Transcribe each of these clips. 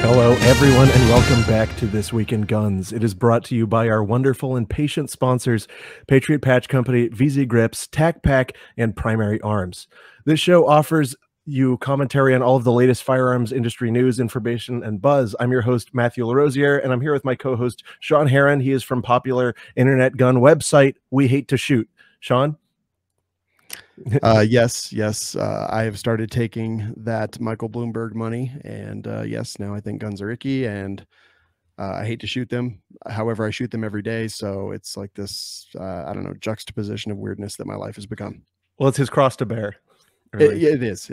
Hello, everyone, and welcome back to This Week in Guns. It is brought to you by our wonderful and patient sponsors, Patriot Patch Company, VZ Grips, Tac Pack, and Primary Arms. This show offers you commentary on all of the latest firearms industry news, information, and buzz. I'm your host, Matthew LaRosiere, and I'm here with my co-host, Shawn Heron. He is from popular internet gun website, We Hate to Shoot. Shawn? Yes. I have started taking that Michael Bloomberg money, and yes, now I think guns are icky, and I hate to shoot them. However, I shoot them every day, so it's like this, I don't know, juxtaposition of weirdness that my life has become. Well, it's his cross to bear. Really. It is,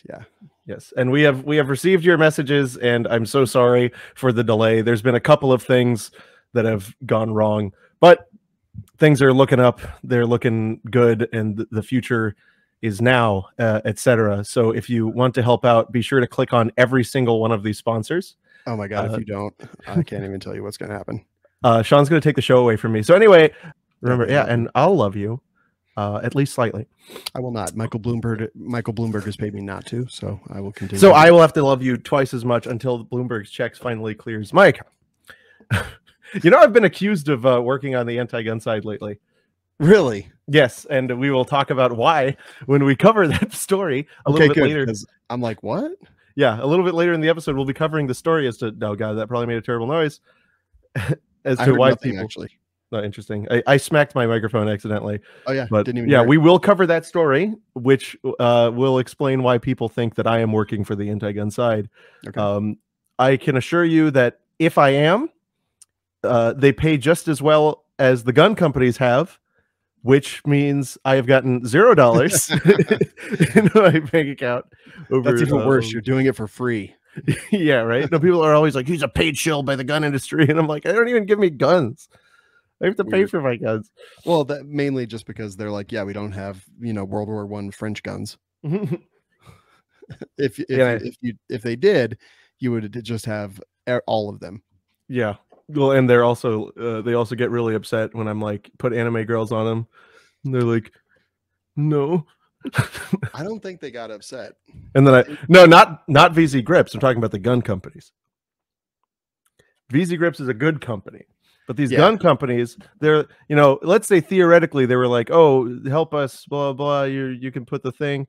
yeah. Yes, and we have received your messages, and I'm so sorry for the delay. There's been a couple of things that have gone wrong, but things are looking up, they're looking good, and the future is now, etc. So if you want to help out, be sure to click on every single one of these sponsors. Oh my God, if you don't, I can't even tell you what's going to happen. Shawn's going to take the show away from me. So anyway, remember, and I'll love you, at least slightly. I will not. Michael Bloomberg has paid me not to, so I will continue. So I will have to love you twice as much until Bloomberg's checks finally clears my account. You know, I've been accused of working on the anti-gun side lately. Really? Yes, and we will talk about why when we cover that story a little bit later. I'm like, what? Yeah, a little bit later in the episode, we'll be covering the story as to, oh God, that probably made a terrible noise. As to why people actually. Not interesting. I smacked my microphone accidentally. Oh yeah, but didn't even yeah, hear it. we will cover that story, which will explain why people think that I am working for the anti-gun side. Okay. I can assure you that if I am, they pay just as well as the gun companies have, which means I have gotten $0 in my bank account. That's even worse. You're doing it for free. Yeah, right. No, people are always like, he's a paid shill by the gun industry, and I'm like, I don't even give me guns. I have to pay for my guns. Well, that mainly just because they're like, yeah, we don't have, World War I French guns. If they did, you would just have all of them. Yeah. Well, and they're also they also get really upset when I'm like, put anime girls on them. And they're like, no. I don't think they got upset. And then not VZ Grips. I'm talking about the gun companies. VZ Grips is a good company, but these gun companies, they're, let's say theoretically they were like, oh, help us, blah blah. You can put the thing.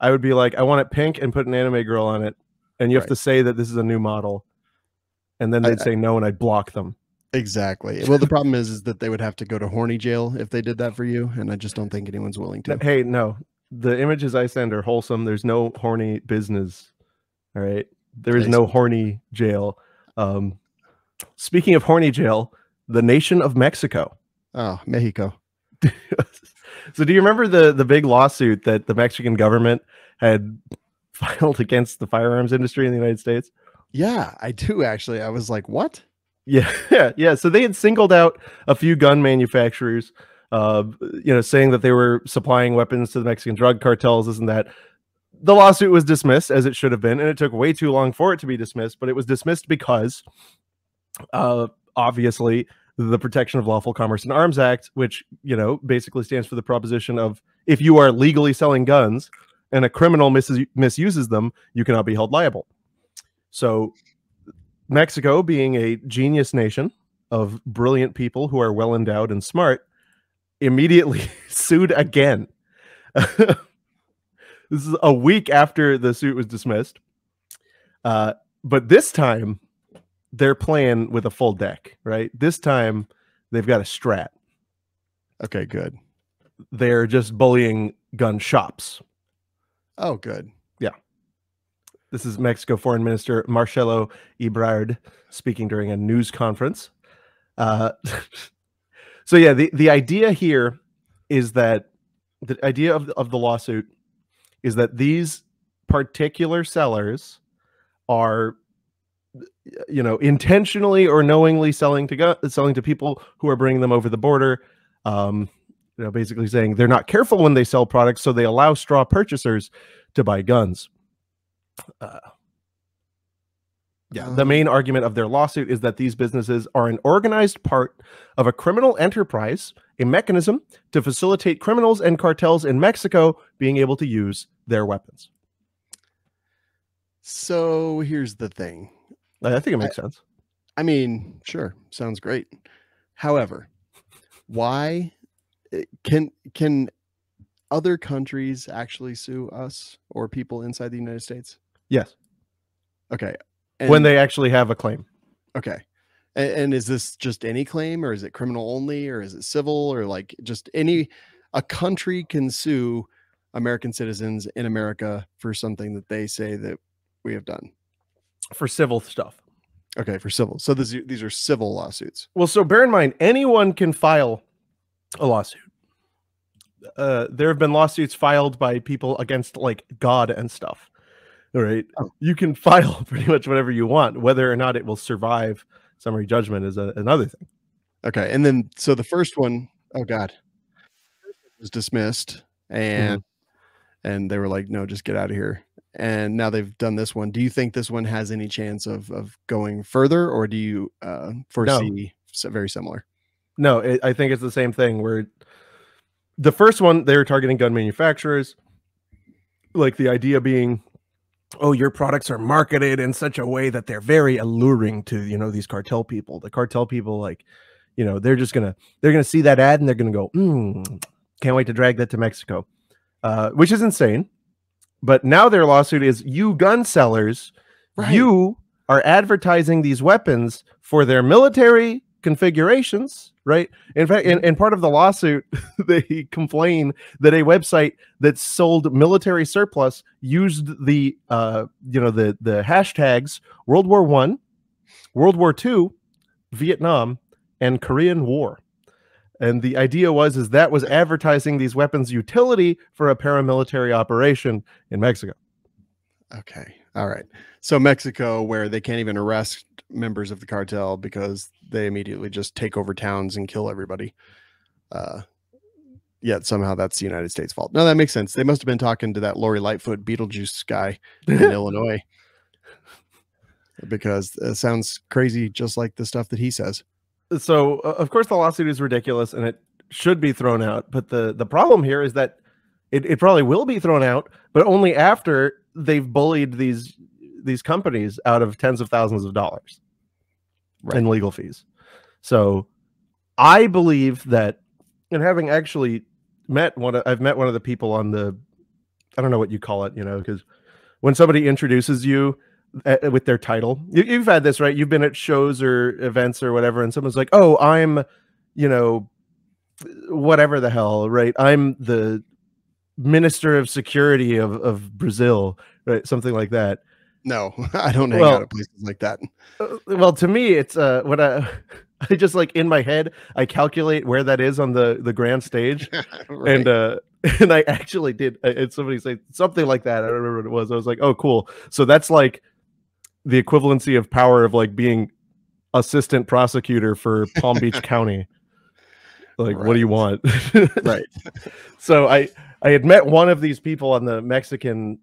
I would be like, I want it pink and put an anime girl on it, and you have to say that this is a new model. And then they'd say no, and I'd block them. Exactly. Well, the problem is that they would have to go to horny jail if they did that for you, and I just don't think anyone's willing to. Hey, no. The images I send are wholesome. There's no horny business. All right? There is no horny jail. Speaking of horny jail, the nation of Mexico. Oh, Mexico. So do you remember the big lawsuit that the Mexican government had filed against the firearms industry in the United States? Yeah, I do actually. I was like, what? Yeah. So they had singled out a few gun manufacturers, saying that they were supplying weapons to the Mexican drug cartels, this and that. The lawsuit was dismissed, as it should have been, and it took way too long for it to be dismissed, but it was dismissed because, obviously, the Protection of Lawful Commerce and Arms Act, which, basically stands for the proposition of if you are legally selling guns and a criminal misuses them, you cannot be held liable. So Mexico, being a genius nation of brilliant people who are well endowed and smart, immediately sued again. This is a week after the suit was dismissed. But this time, they're playing with a full deck, right? This time, they've got a strat. Okay, good. They're just bullying gun shops. Oh, good. Yeah. This is Mexico Foreign Minister Marcelo Ebrard speaking during a news conference. So yeah, the idea here is that the idea of the lawsuit is that these particular sellers are, intentionally or knowingly selling to people who are bringing them over the border. Basically saying they're not careful when they sell products, so they allow straw purchasers to buy guns. The main argument of their lawsuit is that these businesses are an organized part of a criminal enterprise, a mechanism to facilitate criminals and cartels in Mexico being able to use their weapons. So here's the thing. I think it makes sense. I mean, sure, sounds great. However, why can other countries actually sue us or people inside the United States? Yes. Okay. When they actually have a claim. Okay. And is this just any claim, or is it criminal only, or is it civil, or like just a country can sue American citizens in America for something that they say that we have done? For civil stuff. Okay, for civil. So these are civil lawsuits. Well, so bear in mind, anyone can file a lawsuit. There have been lawsuits filed by people against like God and stuff. All right. Oh. You can file pretty much whatever you want. Whether or not it will survive summary judgment is another thing. Okay. And then, so the first one, oh God, was dismissed, and they were like, no, just get out of here. And now they've done this one. Do you think this one has any chance of going further, or do you foresee very similar? No, I think it's the same thing where the first one, they were targeting gun manufacturers. Like the idea being, oh, your products are marketed in such a way that they're very alluring to, you know, these cartel people. The cartel people, like, you know, they're gonna see that ad and they're gonna go, can't wait to drag that to Mexico, which is insane. But now their lawsuit is, you gun sellers, right, you are advertising these weapons for their military configurations, right? In fact, in part of the lawsuit, they complain that a website that sold military surplus used the the hashtags World War I, World War II, Vietnam, and Korean War. And the idea was that was advertising these weapons' utility for a paramilitary operation in Mexico. Okay. All right. So Mexico, where they can't even arrest members of the cartel because they immediately just take over towns and kill everybody. Yet somehow that's the United States' fault. No, that makes sense. They must have been talking to that Lori Lightfoot Beetlejuice guy in Illinois, because it sounds crazy, just like the stuff that he says. So, of course, the lawsuit is ridiculous and it should be thrown out. But the problem here is that it probably will be thrown out, but only after they've bullied these companies out of tens of thousands of dollars in legal fees. So I believe that, and having actually I've met one of the people on the, I don't know what you call it, you know, because when somebody introduces you with their title, you've had this, right? You've been at shows or events or whatever, and someone's like, oh, I'm, you know, whatever the hell, right? I'm the Minister of Security of Brazil, right? Something like that. No, I don't hang out at places like that. Well, to me, it's what I just, like, in my head, I calculate where that is on the grand stage. Right. And I actually did. And somebody said something like that. I don't remember what it was. I was like, oh, cool. So that's like the equivalency of power of like being assistant prosecutor for Palm Beach County. Like, what do you want? Right. So I had met one of these people on the Mexican,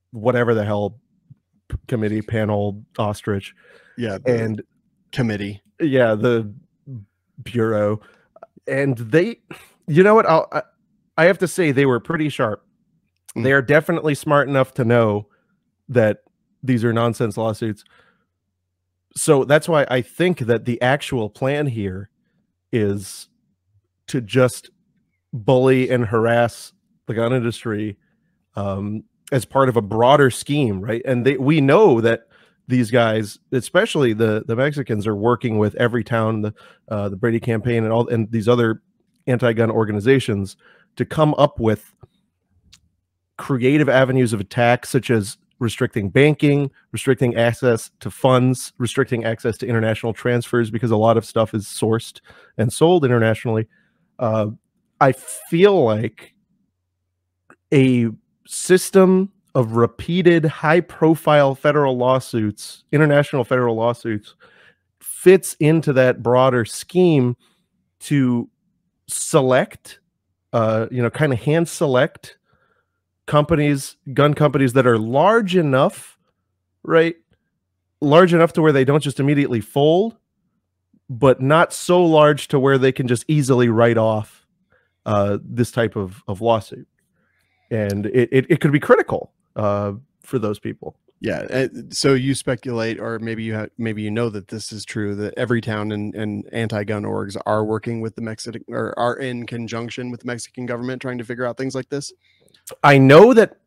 whatever the hell, committee, panel, ostrich. Yeah. And committee. Yeah. The bureau. And they, you know what? I have to say they were pretty sharp. They are definitely smart enough to know that these are nonsense lawsuits. So that's why I think that the actual plan here is to just bully and harass the gun industry as part of a broader scheme, right? And we know that these guys, especially the Mexicans, are working with Everytown, the Brady campaign, and these other anti-gun organizations to come up with creative avenues of attack, such as restricting banking, restricting access to funds, restricting access to international transfers, because a lot of stuff is sourced and sold internationally. I feel like a system of repeated high-profile federal lawsuits, international federal lawsuits, fits into that broader scheme to select, kind of hand select companies, gun companies that are large enough, right? Large enough to where they don't just immediately fold, but not so large to where they can just easily write off this type of lawsuit. And it could be critical. for those people. Yeah. So you speculate, or maybe you know that this is true, that Everytown and anti-gun orgs are working with the Mexican, or are in conjunction with the Mexican government trying to figure out things like this. I know that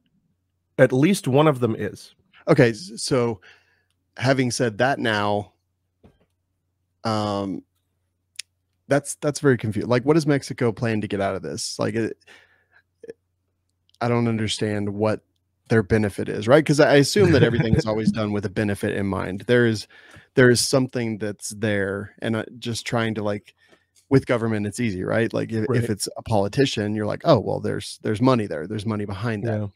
at least one of them is. Okay, so having said that, now, that's very confusing. Like, what does Mexico plan to get out of this? Like, I don't understand what their benefit is, right? Because I assume that everything is always done with a benefit in mind. There is something that's there, and just trying to, like, with government, it's easy, right? Like if it's a politician, you're like, oh, well, there's money there. There's money behind that. Yeah.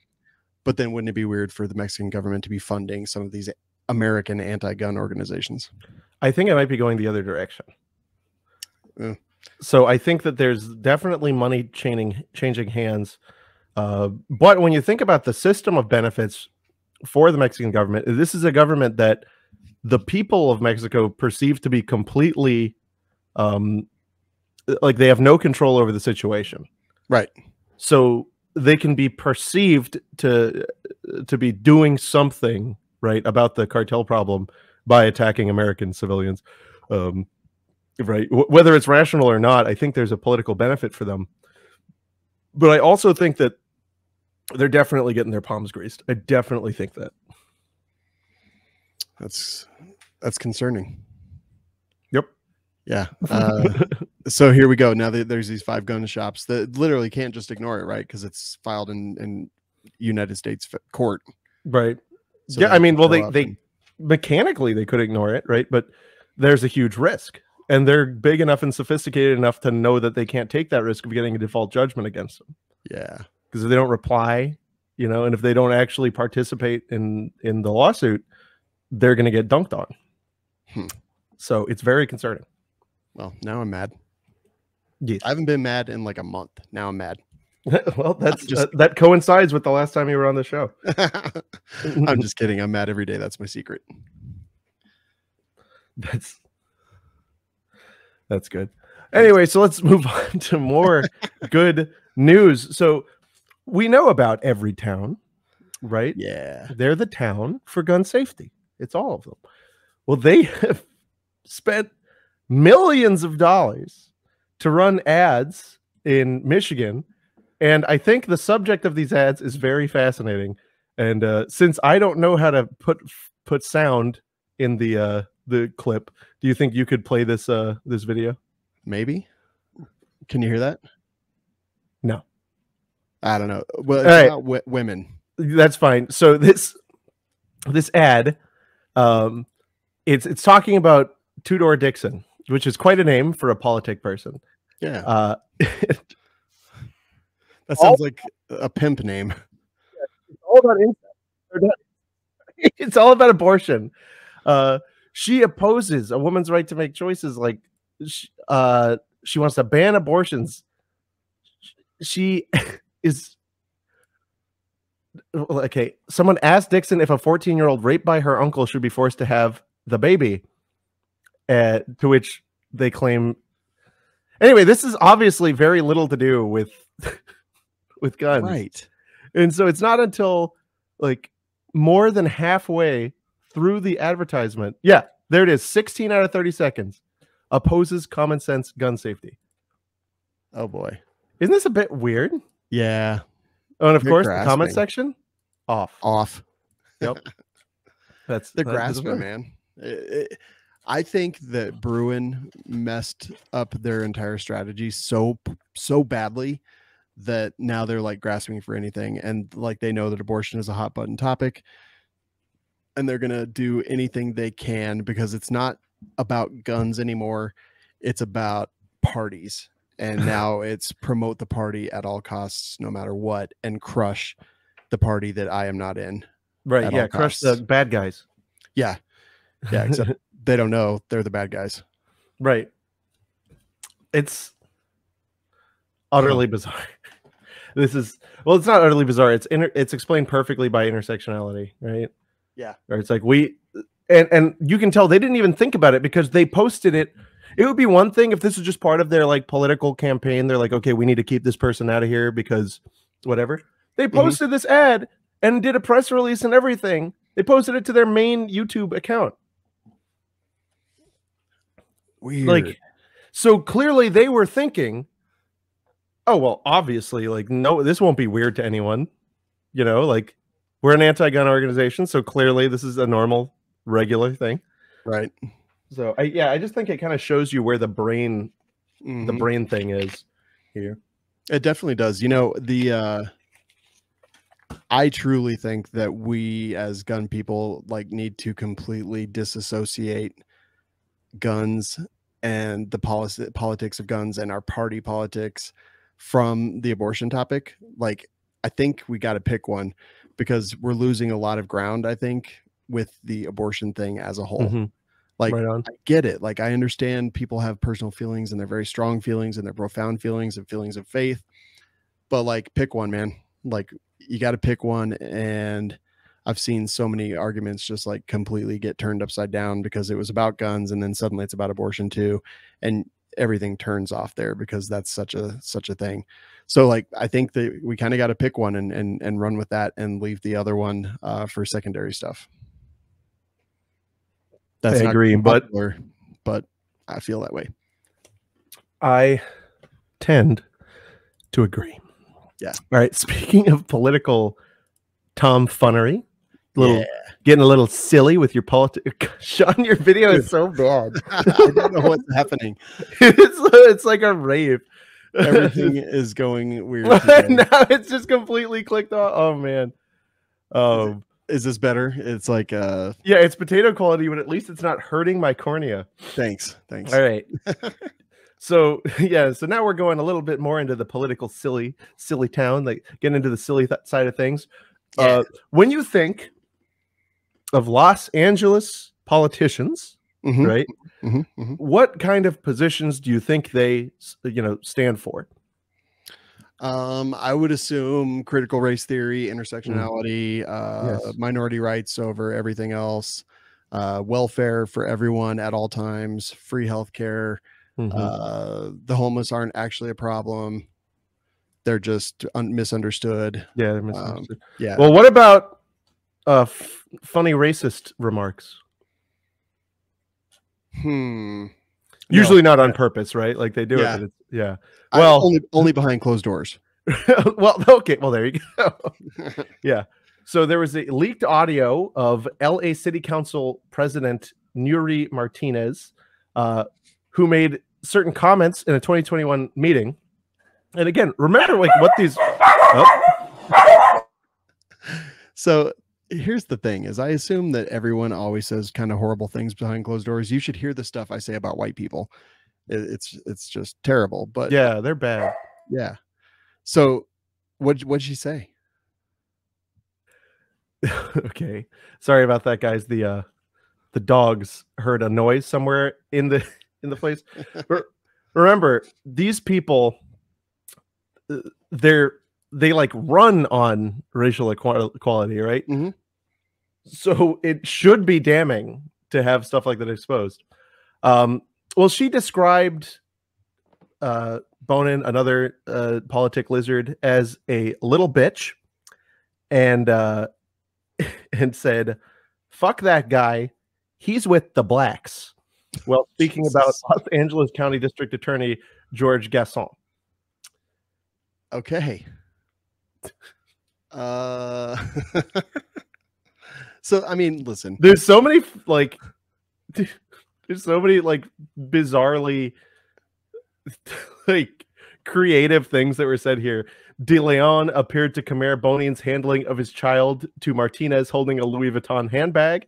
But then wouldn't it be weird for the Mexican government to be funding some of these American anti-gun organizations? I think it might be going the other direction. So I think that there's definitely money changing hands. But when you think about the system of benefits for the Mexican government, this is a government that the people of Mexico perceive to be completely like they have no control over the situation. Right. So they can be perceived to be doing something right about the cartel problem by attacking American civilians. Right. Whether it's rational or not, I think there's a political benefit for them. But I also think that they're definitely getting their palms greased. I definitely think that. That's concerning. Yep. Yeah. So here we go. Now there's these 5 gun shops that literally can't just ignore it, right? Because it's filed in United States court. Right. So yeah. I mean, well, they mechanically they could ignore it, right? But there's a huge risk. And they're big enough and sophisticated enough to know that they can't take that risk of getting a default judgment against them. Yeah. Because if they don't reply, you know, and if they don't actually participate in the lawsuit, they're going to get dunked on. So it's very concerning. Well, now I'm mad. Yes. I haven't been mad in like a month. Now I'm mad. Well, that's that coincides with the last time you were on the show. I'm just kidding. I'm mad every day. That's my secret. That's good. Anyway, so let's move on to more good news. So we know about Everytown, right? Yeah. They're the town for gun safety. It's all of them. Well, they have spent millions of dollars to run ads in Michigan. And I think the subject of these ads is very fascinating. And since I don't know how to put sound in the clip, do you think you could play this this video? Maybe. Can you hear that? No. I don't know. Well, it's about women. That's fine. So this ad, it's talking about Two-Door Dixon, which is quite a name for a politic person. Yeah. That sounds like a pimp name. It's all about incest. It's all about abortion. She opposes a woman's right to make choices. Like she wants to ban abortions. She is okay. Someone asked Dixon if a 14-year-old raped by her uncle should be forced to have the baby. To which they claim. Anyway, this is obviously very little to do with guns, right? And so it's not until like more than halfway through the advertisement. Yeah, there it is. 16 out of 30 seconds. Opposes common sense gun safety. Oh boy. Isn't this a bit weird? Yeah. Oh, and of course, the comment section off. Yep. They're grasping, man. I think that Bruin messed up their entire strategy so badly that now they're like grasping for anything, and like they know that abortion is a hot button topic, and they're gonna do anything they can because it's not about guns anymore. It's about parties. And now it's promote the party at all costs, no matter what, and crush the party that I am not in. Right. Yeah. Crush the bad guys. Yeah. Yeah. Except they don't know they're the bad guys. Right. It's utterly bizarre. This is, well, it's not utterly bizarre. It's explained perfectly by intersectionality, right? Yeah. Or it's like and you can tell they didn't even think about it because they posted it. It would be one thing if this was just part of their like political campaign. They're like, okay, we need to keep this person out of here because whatever. They posted this ad and did a press release and everything. They posted it to their main YouTube account. Weird. Like, so clearly they were thinking, oh, well, obviously, like, no, this won't be weird to anyone. You know, like, we're an anti-gun organization, so clearly this is a normal, regular thing. Right. So, I just think it kind of shows you where the brain thing is here. It definitely does. You know, I truly think that we as gun people like need to completely disassociate guns and the politics of guns and our party politics from the abortion topic. Like, I think we got to pick one because we're losing a lot of ground, I think, with the abortion thing as a whole. Like, Right on. I get it. Like, I understand people have personal feelings and they're very strong feelings and they're profound feelings and feelings of faith, but like, pick one, man. Like, you got to pick one. And I've seen so many arguments just like completely get turned upside down because it was about guns and then suddenly it's about abortion too, and everything turns off there because that's such a thing. So like, I think that we kind of got to pick one and run with that and leave the other one for secondary stuff. That's I agree, but I feel that way. I tend to agree. Yeah. All right. Speaking of political tomfoolery, getting a little silly with your politics. Shawn, your video is so bad. I don't know what's happening. It's like a rave. Everything is going weird. Now it's just completely clicked off. Oh man. Is this better? It's like yeah, it's potato quality, but at least it's not hurting my cornea. Thanks. All right. So yeah, so now we're going a little bit more into the political silly town, like getting into the silly side of things. Yeah. When you think of Los Angeles politicians, right? What kind of positions do you think they, stand for? I would assume critical race theory, intersectionality, minority rights over everything else, welfare for everyone at all times, free healthcare. The homeless aren't actually a problem. They're just misunderstood. Yeah, they're misunderstood. Yeah. Well, what about funny racist remarks? Usually not on purpose, right? Like they do it. Yeah. Well, only behind closed doors. Well, okay. Well, there you go. Yeah. So there was a leaked audio of LA City Council President Nury Martinez, who made certain comments in a 2021 meeting. And again, remember like what these. So here's the thing: is I assume that everyone always says kind of horrible things behind closed doors. You should hear the stuff I say about white people. It's just terrible. But yeah, they're bad. Yeah. So what'd she say? Okay, sorry about that, guys. The dogs heard a noise somewhere in the place. Remember, these people, they like run on racial equality, right? So it should be damning to have stuff like that exposed. Well, she described Bonin, another politic lizard, as a little bitch, and said, "Fuck that guy. He's with the blacks." Well, speaking about Los Angeles County District Attorney George Gasson. Okay. So I mean, listen. There's so many bizarrely like creative things that were said here. De Leon appeared to compare Bonin's handling of his child to Martinez holding a Louis Vuitton handbag.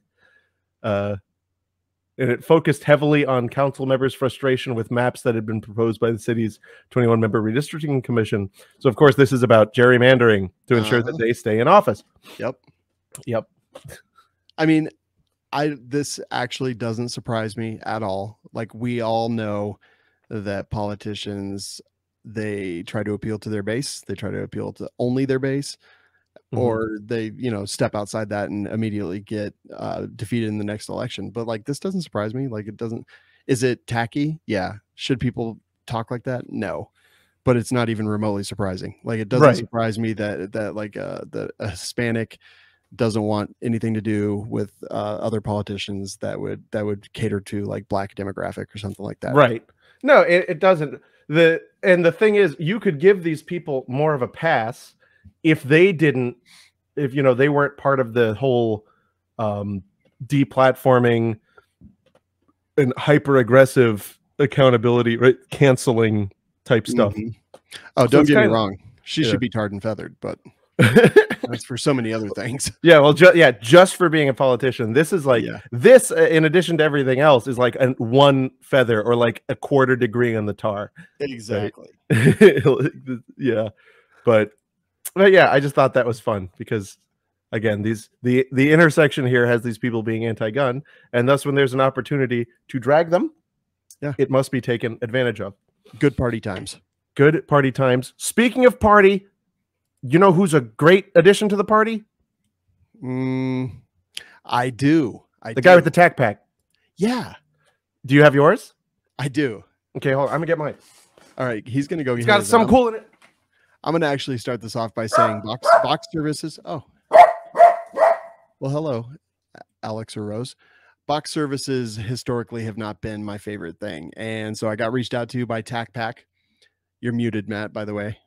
And it focused heavily on council members' frustration with maps that had been proposed by the city's 21-member redistricting commission. So, of course, this is about gerrymandering to ensure that they stay in office. Yep. I mean, this actually doesn't surprise me at all. Like, we all know that politicians, they try to appeal to their base. They try to appeal to only their base. Or they, step outside that and immediately get defeated in the next election. But like, this doesn't surprise me. Like, it doesn't. Is it tacky? Yeah. Should people talk like that? No. but it's not even remotely surprising. Like, it doesn't surprise me that like the a Hispanic doesn't want anything to do with other politicians that would cater to like black demographic or something like that. Right. No, it doesn't. The thing is, you could give these people more of a pass if they didn't, if they weren't part of the whole deplatforming and hyper aggressive accountability, right? Canceling type stuff. Oh, don't get me wrong. She should be tarred and feathered, but that's for so many other things. Yeah, well, just for being a politician, this is like this. In addition to everything else, is like one feather or like a quarter degree on the tar. Exactly. Right? Yeah, but yeah, I just thought that was fun because, again, the intersection here has these people being anti-gun, and thus when there's an opportunity to drag them, it must be taken advantage of. Good party times. Good party times. Speaking of party, you know who's a great addition to the party? I do. The guy with the tack pack. Yeah. Do you have yours? I do. Okay, hold on. I'm gonna get mine. All right, he's gonna go. He's got something cool in it. I'm gonna actually start this off by saying box services. Oh, well, hello, Alex or Rose. Box services historically have not been my favorite thing, and so I got reached out to by Tac Pack. You're muted, Matt, by the way.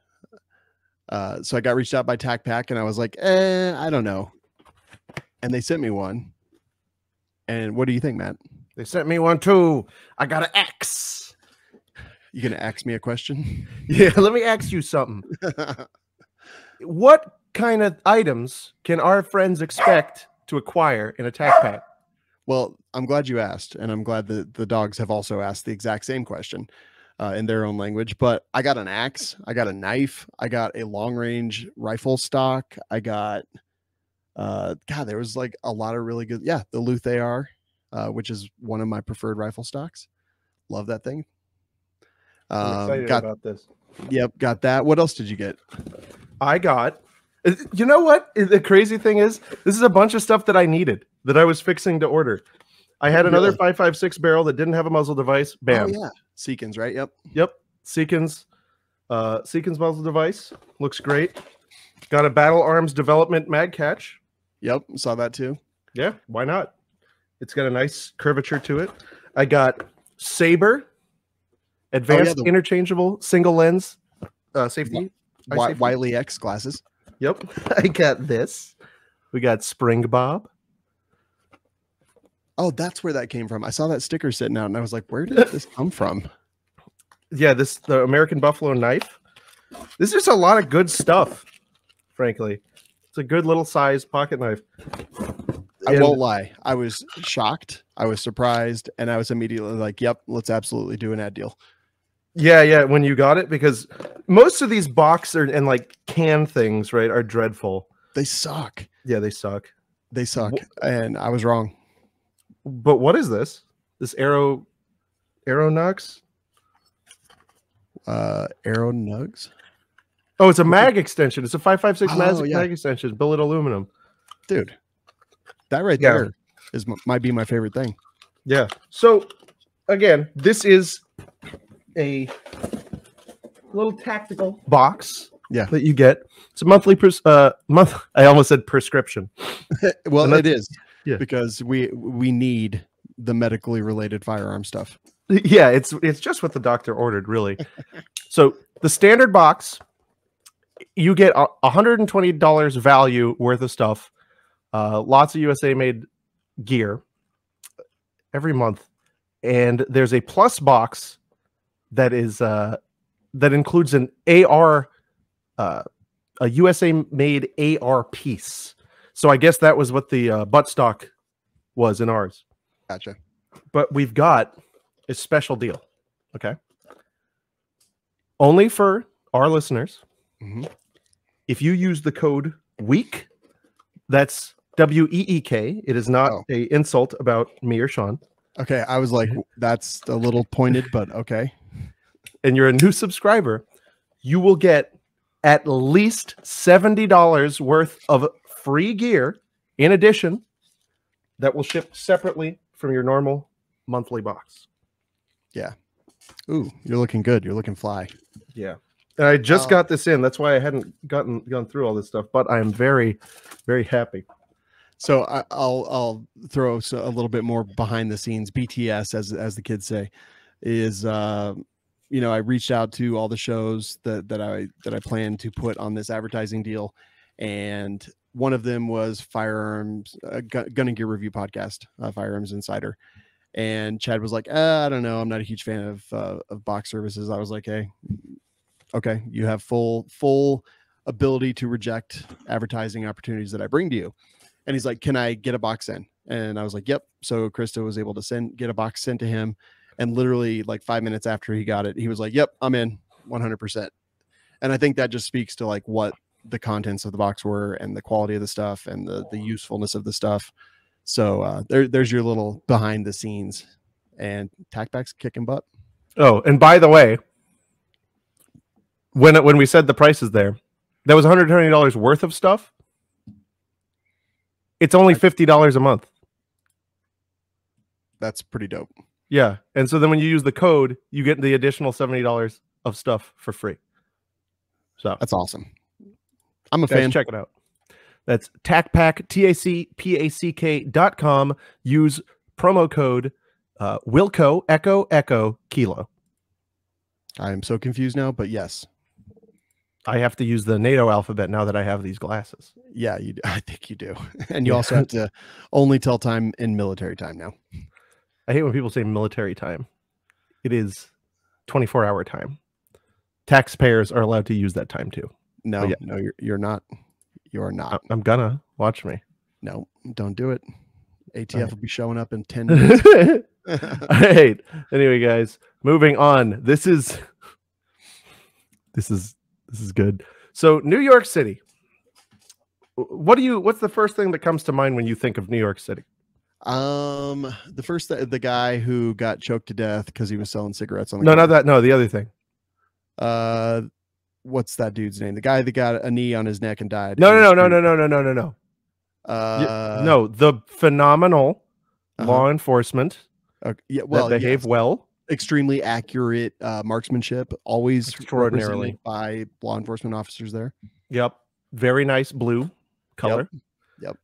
So I got reached out by Tac Pack, and I was like, I don't know. And they sent me one. And what do you think, Matt? They sent me one too. I got an X. You gonna ask me a question? Yeah, let me ask you something. What kind of items can our friends expect to acquire in a Tac Pack? Well, I'm glad you asked, and I'm glad that the dogs have also asked the exact same question in their own language. But I got an axe, I got a knife, I got a long-range rifle stock, I got God, there was like a lot of really good, the Luth AR, which is one of my preferred rifle stocks. Love that thing. I'm excited about this. Yep, got that. What else did you get? I got, you know what? The crazy thing is, this is a bunch of stuff that I needed, that I was fixing to order. I had another 5.56 barrel that didn't have a muzzle device. Bam. Oh, yeah. Seekins, right? Yep. Seekins. Seekins muzzle device. Looks great. Got a Battle Arms Development mag catch. Yep. Saw that too. Yeah. Why not? It's got a nice curvature to it. I got Saber. Advanced interchangeable single lens safety. Wiley X glasses. Yep. I got this. We got Spring Bob. Oh, that's where that came from. I saw that sticker sitting out and I was like, where did this come from? Yeah, the American Buffalo knife. This is a lot of good stuff, frankly. It's a good little size pocket knife. I won't lie. I was shocked. I was surprised. And I was immediately like, yep, let's absolutely do an ad deal. Yeah, when you got it, because most of these box and like can things, right, are dreadful. They suck. Yeah, they suck. They suck. And I was wrong. But what is this? This Arrow Nugs? Arrow Nugs? Oh, it's a mag extension. It's a 5.56 mag extension, billet aluminum. Dude, that right there might be my favorite thing. Yeah. So again, this is a little tactical box that you get. It's a monthly I almost said prescription. Well, it is because we need the medically related firearm stuff. Yeah, it's just what the doctor ordered, really. So the standard box, you get $120 value worth of stuff, lots of USA made gear every month, and there's a plus box that is that includes an AR, a USA made AR piece. So I guess that was what the buttstock was in ours. Gotcha. But we've got a special deal. Okay. Only for our listeners. Mm-hmm. If you use the code WEEK, that's WEEK. It is not a insult about me or Shawn. Okay. I was like, that's a little pointed, but okay. And you're a new subscriber, you will get at least $70 worth of free gear in addition that will ship separately from your normal monthly box. Yeah. Ooh, you're looking good. You're looking fly. Yeah. And I just got this in. That's why I hadn't gone through all this stuff, but I'm very, very happy. So I'll throw a little bit more behind the scenes. BTS, as the kids say, is you know, I reached out to all the shows that I plan to put on this advertising deal, and one of them was Firearms, Gun and Gear Review podcast, Firearms Insider. And Chad was like, I don't know, I'm not a huge fan of box services. I was like, hey, okay, you have full ability to reject advertising opportunities that I bring to you. And he's like, can I get a box in? And I was like, yep. So Krista was able to get a box sent to him. And literally like 5 minutes after he got it, he was like, yep, I'm in 100%. And I think that just speaks to like what the contents of the box were and the quality of the stuff and the usefulness of the stuff. So there's your little behind the scenes. And TacPack's kicking butt. Oh, and by the way, when we said the prices there, that was $120 worth of stuff. It's only $50 a month. That's pretty dope. Yeah. And so then when you use the code, you get the additional $70 of stuff for free. So that's awesome. I'm a fan. Check it out. That's TacPack, TACPACK.com. Use promo code Wilco Echo Kilo. I am so confused now, but yes. I have to use the NATO alphabet now that I have these glasses. Yeah, I think you do. And you also have to only tell time in military time now. I hate when people say military time. It is 24-hour time. Taxpayers are allowed to use that time too. No, no, you're not. You're not. I'm gonna watch me. No, don't do it. ATF will be showing up in 10 minutes. All right. Anyway, guys, moving on. This is good. So New York City. What's the first thing that comes to mind when you think of New York City? The guy who got choked to death because he was selling cigarettes on the No, not that. No, the other thing. What's that dude's name? The guy that got a knee on his neck and died. No. No, the phenomenal law enforcement that behave well. Extremely accurate marksmanship, always extraordinarily by law enforcement officers there. Yep. Very nice blue color. Yep.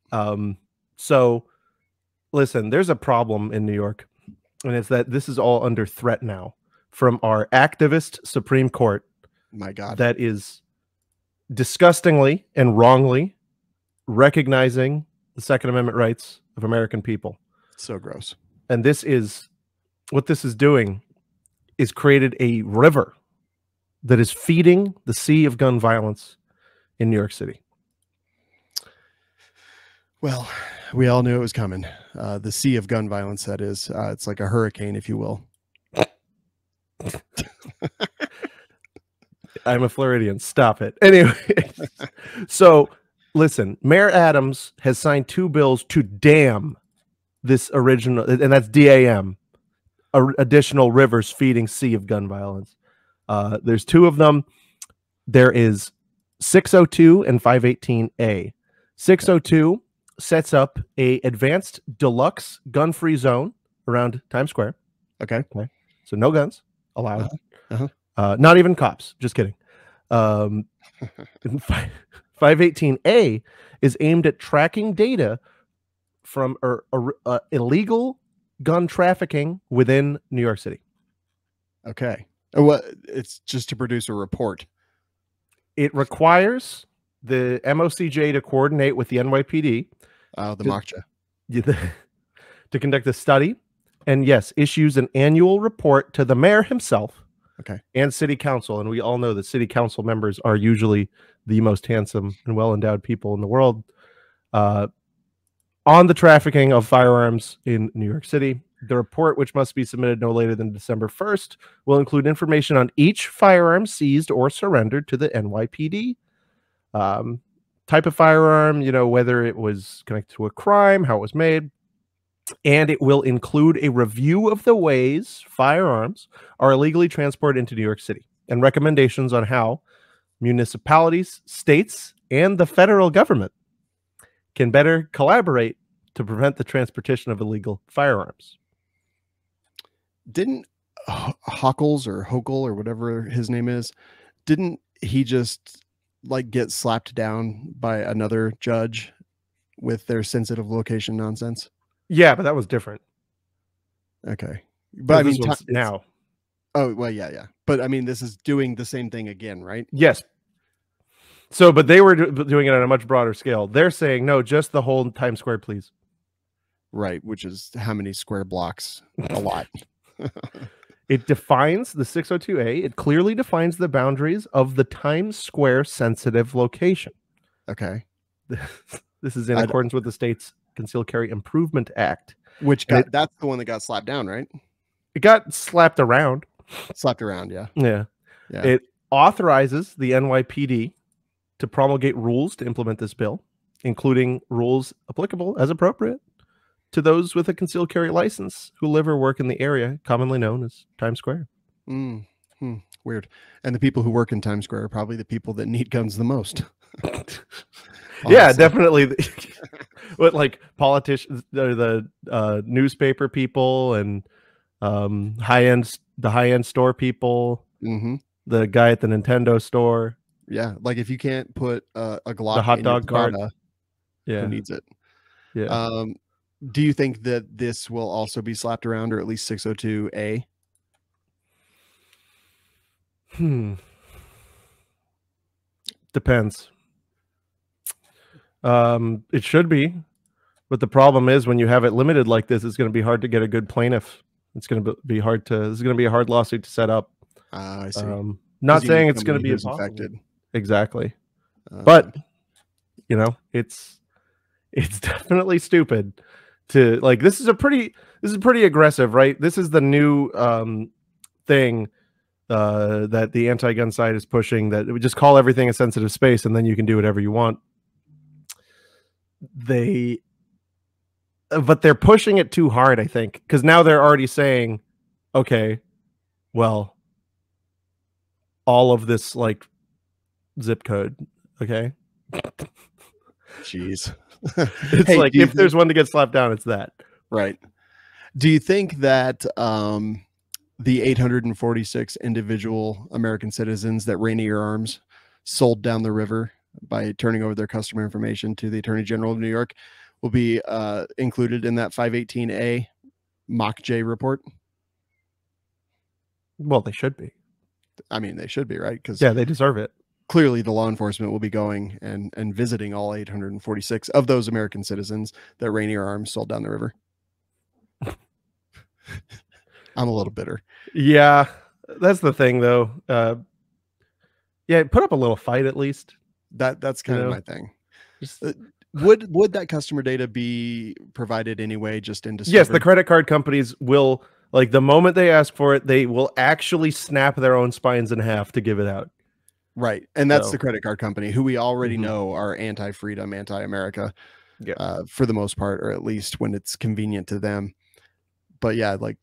So listen, there's a problem in New York, and it's that this is all under threat now from our activist Supreme Court. My God. That is disgustingly and wrongly recognizing the Second Amendment rights of American people. So gross. And what this is doing is created a river that is feeding the sea of gun violence in New York City. Well, we all knew it was coming. The sea of gun violence, that is. It's like a hurricane, if you will. I'm a Floridian. Stop it. Anyway, so listen, Mayor Adams has signed 2 bills to dam this original, and that's DAM, additional rivers feeding sea of gun violence. There's 2 of them. There is 602 and 518A. 602 sets up a advanced deluxe gun-free zone around Times Square. Okay. So no guns allowed. Not even cops. Just kidding. 518A is aimed at tracking data from illegal gun trafficking within New York City. Okay. Well, it's just to produce a report. It requires the MOCJ to coordinate with the NYPD. The MOCJ. To conduct a study, and yes, issues an annual report to the mayor himself. Okay. And city council. And we all know that city council members are usually the most handsome and well-endowed people in the world. On the trafficking of firearms in New York City. The report, which must be submitted no later than December 1st, will include information on each firearm seized or surrendered to the NYPD. Type of firearm, whether it was connected to a crime, how it was made. And it will include a review of the ways firearms are illegally transported into New York City and recommendations on how municipalities, states, and the federal government can better collaborate to prevent the transportation of illegal firearms. Didn't Hochul or whatever his name is Didn't he just like get slapped down by another judge with their sensitive location nonsense? Yeah, but that was different. Okay. But I mean, this one's now. Oh, well, yeah. But I mean, this is doing the same thing again, right? Yes. So, but they were doing it on a much broader scale. They're saying, no, just the whole Times Square, please. Right. Which is how many square blocks? A lot. It defines the 602A. It clearly defines the boundaries of the Times Square sensitive location. Okay. This is in accordance with the state's Concealed Carry Improvement Act. Which that's the one that got slapped down, right? It got slapped around. Slapped around, yeah. Yeah. It authorizes the NYPD to promulgate rules to implement this bill, including rules applicable as appropriate to those with a concealed carry license who live or work in the area commonly known as Times Square. Weird. And the people who work in Times Square are probably the people that need guns the most. Yeah, definitely. What, like politicians, the newspaper people, and the high-end store people, the guy at the Nintendo store. Yeah, like if you can't put a Glock the hot in dog cart, who needs it? Yeah. Do you think that this will also be slapped around, or at least 602A? Depends. It should be, but the problem is when you have it limited like this, it's going to be hard to get a good plaintiff. It's going to be hard to. This is going to be a hard lawsuit to set up. I see. Not saying it's going to be affected. Exactly, but you know, it's definitely stupid to like. This is pretty aggressive, right? This is the new thing that the anti-gun side is pushing. That we just call everything a sensitive space, and then you can do whatever you want. But they're pushing it too hard, I think, because now they're already saying, okay, well, all of this like zip code, okay? Jeez. It's hey, like if there's one to get slapped down, it's that. Right. Do you think that the 846 individual American citizens that Rainier Arms sold down the river by turning over their customer information to the Attorney General of New York will be included in that 518A Mock J report? Well, they should be. I mean, they should be, right? Because yeah, they deserve it. Clearly, the law enforcement will be going and visiting all 846 of those American citizens that Rainier Arms sold down the river. I'm a little bitter. Yeah, that's the thing, though. Yeah, put up a little fight at least. That's kind of my thing. Would that customer data be provided anyway, just in Discover? Yes, the credit card companies will, like, the moment they ask for it, they will actually snap their own spines in half to give it out. Right, and that's the credit card company who we already know are anti-freedom, anti-America, for the most part, or at least when it's convenient to them. But yeah, like,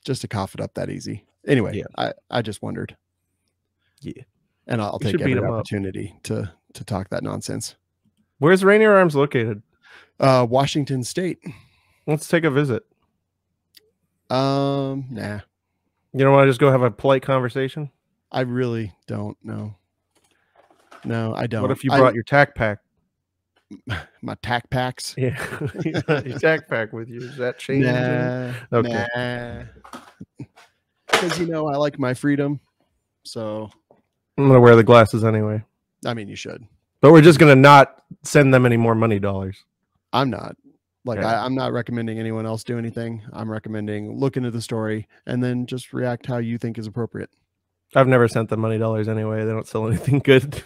just to cough it up that easy. Anyway, I just wondered. Yeah, and I'll take every opportunity to talk that nonsense. Where's Rainier Arms located? Washington State. Let's take a visit. Nah. You don't want to just go have a polite conversation? I really don't know. No, I don't. What if you brought your tack pack? My tack packs? Yeah. Your tack pack with you. Is that changing? Nah. Okay. Because, you know, I like my freedom. So I'm going to wear the glasses anyway. I mean, you should. But we're just going to not send them any more money dollars. I'm not. Like, I'm not recommending anyone else do anything. I'm recommending look into the story and then just react how you think is appropriate. I've never sent them money dollars anyway. They don't sell anything good.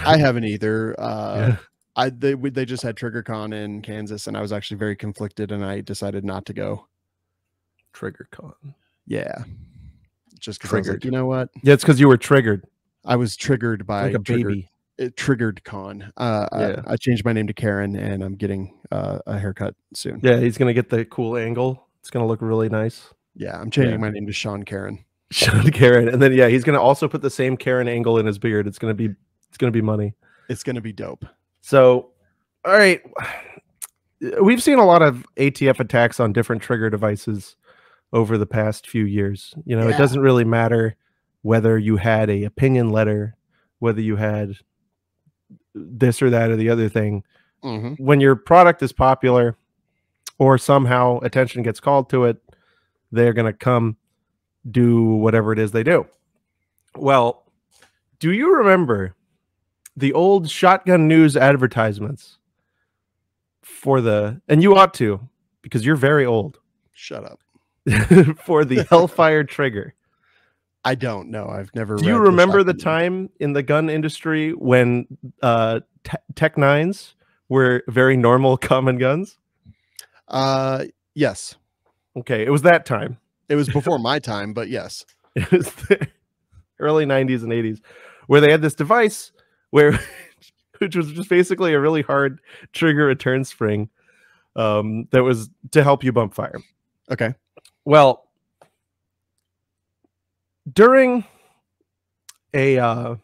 I haven't either. They just had TriggerCon in Kansas, and I was actually very conflicted, and I decided not to go. TriggerCon. Yeah. Just because I was like, you know what? Yeah, it's because you were triggered. I was triggered by like a baby. It triggered con. I changed my name to Karen, and I'm getting a haircut soon. Yeah, he's gonna get the cool angle. It's gonna look really nice. Yeah, I'm changing my name to Shawn Karen. Shawn Karen, and then he's gonna also put the same Karen angle in his beard. It's gonna be money. It's gonna be dope. So, all right, we've seen a lot of ATF attacks on different trigger devices over the past few years. You know, it doesn't really matter whether you had a opinion letter, whether you had this or that or the other thing. When your product is popular or somehow attention gets called to it, they're going to come do whatever it is they do. Well, do you remember the old Shotgun News advertisements for and you ought to, because you're very old. Shut up. For the Hellfire trigger? I don't know. I've never. Do you remember the time in the gun industry when Tech 9s were very normal common guns? Yes. Okay, it was that time. It was before my time, but yes. It was the early 90s and 80s where they had this device which was just basically a really hard trigger return spring that was to help you bump fire. Okay. Well, during one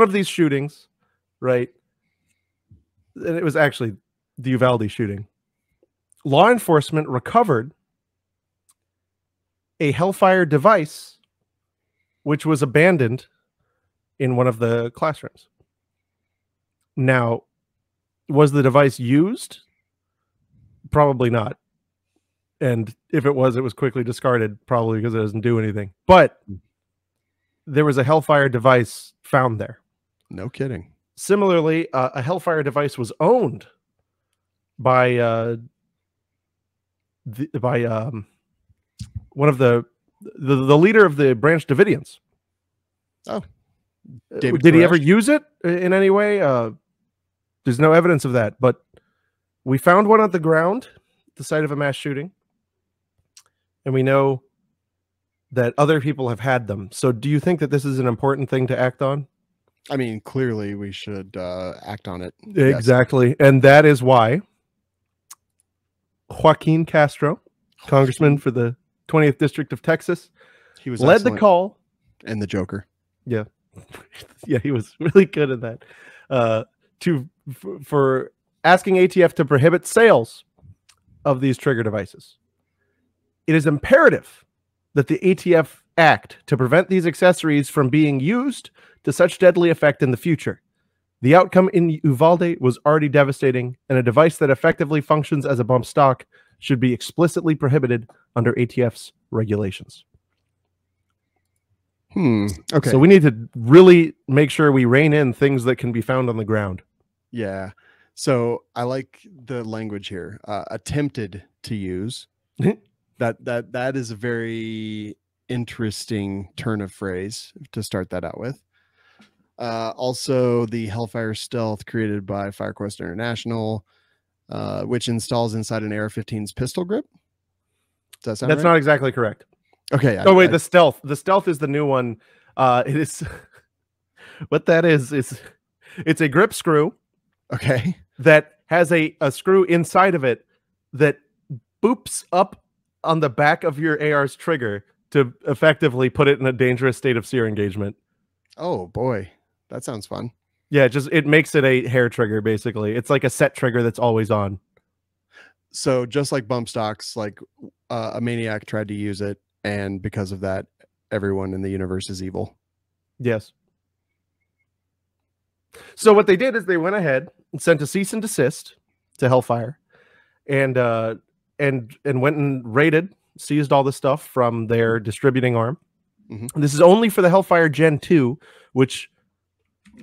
of these shootings, right? And it was actually the Uvalde shooting. Law enforcement recovered a Hellfire device, which was abandoned in one of the classrooms. Now, was the device used? Probably not. And if it was quickly discarded, probably because it doesn't do anything. But there was a Hellfire device found there. No kidding. Similarly, a Hellfire device was owned by one of the leader of the Branch Davidians. Oh, did he ever use it in any way? There's no evidence of that, but we found one on the ground, the site of a mass shooting, and we know that other people have had them. So do you think that this is an important thing to act on? I mean, clearly we should act on it. Exactly. Yes. And that is why Joaquin Castro, congressman for the 20th District of Texas, he was led the call. And the Joker. Yeah. Yeah, he was really good at that. For asking ATF to prohibit sales of these trigger devices. It is imperative that the ATF act to prevent these accessories from being used to such deadly effect in the future. The outcome in Uvalde was already devastating, and a device that effectively functions as a bump stock should be explicitly prohibited under ATF's regulations. Okay. So we need to really make sure we rein in things that can be found on the ground. Yeah. So I like the language here. Attempted to use. That is a very interesting turn of phrase to start that out with. Also, the Hellfire stealth created by FireQuest International, which installs inside an AR-15's pistol grip. Does that sound That's right? not exactly correct. Okay. Wait, the stealth. The stealth is the new one. It is what that is. It's a grip screw. Okay. That has a screw inside of it that boops up on the back of your AR's trigger to effectively put it in a dangerous state of sear engagement. Oh boy, that sounds fun. Yeah, it makes it a hair trigger, basically. It's like a set trigger that's always on. So just like bump stocks, like a maniac tried to use it, and because of that, everyone in the universe is evil. Yes. So what they did is they went ahead and sent a cease and desist to Hellfire, and went and raided, seized all the stuff from their distributing arm. This is only for the Hellfire Gen 2, which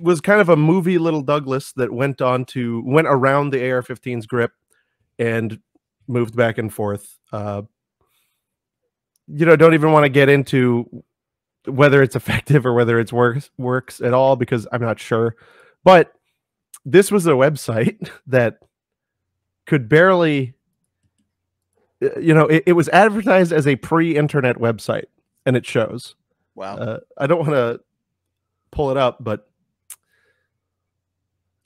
was kind of a movie Little Douglas that went around the AR-15's grip and moved back and forth. Don't even want to get into whether it's effective or whether it's works at all, because I'm not sure. But this was a website that could barely, it was advertised as a pre-internet website, and it shows. Wow. I don't want to pull it up, but